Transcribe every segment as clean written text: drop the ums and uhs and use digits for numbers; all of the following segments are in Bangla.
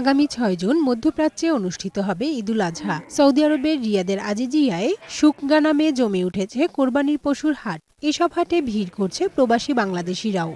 আগামী ৬ জুন মধ্যপ্রাচ্যে অনুষ্ঠিত হবে ঈদুল আজহা। সৌদি আরবের রিয়াদের আজিজিয়ায় শুকগা নামে জমে উঠেছে কোরবানির পশুর হাট। এসব হাটে ভিড় করছে প্রবাসী বাংলাদেশিরাও।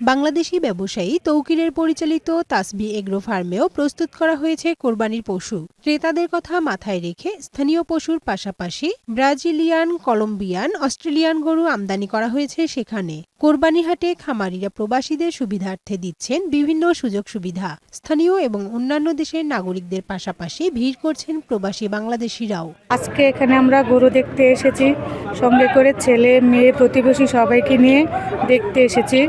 বাংলাদেশি ব্যবসায়ী তৌকিরের পরিচালিত তাসবি এগ্রো ফার্মেও প্রস্তুত করা হয়েছে কোরবানির পশু। ক্রেতাদের কথা মাথায় রেখে স্থানীয় পশুর পাশাপাশি ব্রাজিলিয়ান, কলম্বিয়ান, অস্ট্রেলিয়ান গরু আমদানি করা হয়েছে সেখানে। কোরবানি হাটে খামারিরা প্রবাসীদের সুবিধার্থে দিচ্ছেন বিভিন্ন সুযোগ সুবিধা। স্থানীয় এবং অন্যান্য দেশের নাগরিকদের পাশাপাশি ভিড় করছেন প্রবাসী বাংলাদেশিরাও। আজকে এখানে আমরা গরু দেখতে এসেছি, সঙ্গে করে ছেলে মেয়ে প্রতিবেশী সবাইকে নিয়ে দেখতে এসেছি।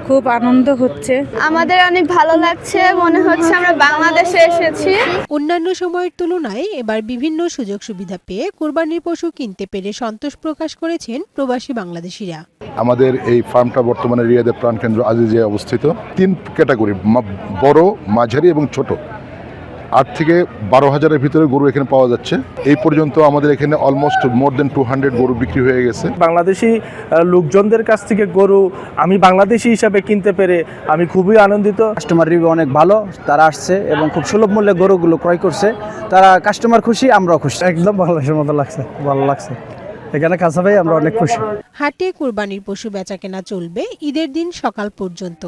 খুব আনন্দ হচ্ছে, আমাদের অনেক ভালো লাগছে, মনে হচ্ছে আমরা বাংলাদেশে এসেছি। অন্যান্য সময়ের তুলনায় এবার বিভিন্ন সুযোগ সুবিধা পেয়ে কোরবানির পশু কিনতে পেরে সন্তোষ প্রকাশ করেছেন প্রবাসী বাংলাদেশিরা। আমাদের এই ফার্মটা বর্তমানে রিয়াদের প্রাণকেন্দ্র আজিজিয়ায় অবস্থিত। ৩ ক্যাটাগরি, বড়, মাঝারি এবং ছোট। ৮ থেকে ১২,০০০-এর ভিতরে গরু এখানে পাওয়া যাচ্ছে। এই পর্যন্ত আমাদের এখানে অলমোস্ট মোর দেন 200 গরু বিক্রি হয়ে গেছে। বাংলাদেশি লোকজনদের কাছ থেকে গরু আমি বাংলাদেশি হিসাবে কিনতে পেরে আমি খুবই আনন্দিত। কাস্টমার রিভিউ অনেক ভালো, তারা আসছে এবং খুব সুলভ মূল্যে গরুগুলো ক্রয় করছে। তারা কাস্টমার খুশি, আমরাও খুশি। একদম বাংলাদেশের মতো লাগছে, ভালো লাগছে। এখানে কাঁচা ভাই আমরা অনেক খুশি। হাটে কোরবানির পশু বেচাকেনা চলবে ঈদের দিন সকাল পর্যন্ত।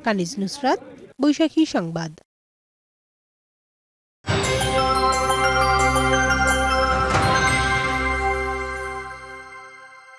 কানিজ নুসরাত, বৈশাখী সংবাদ।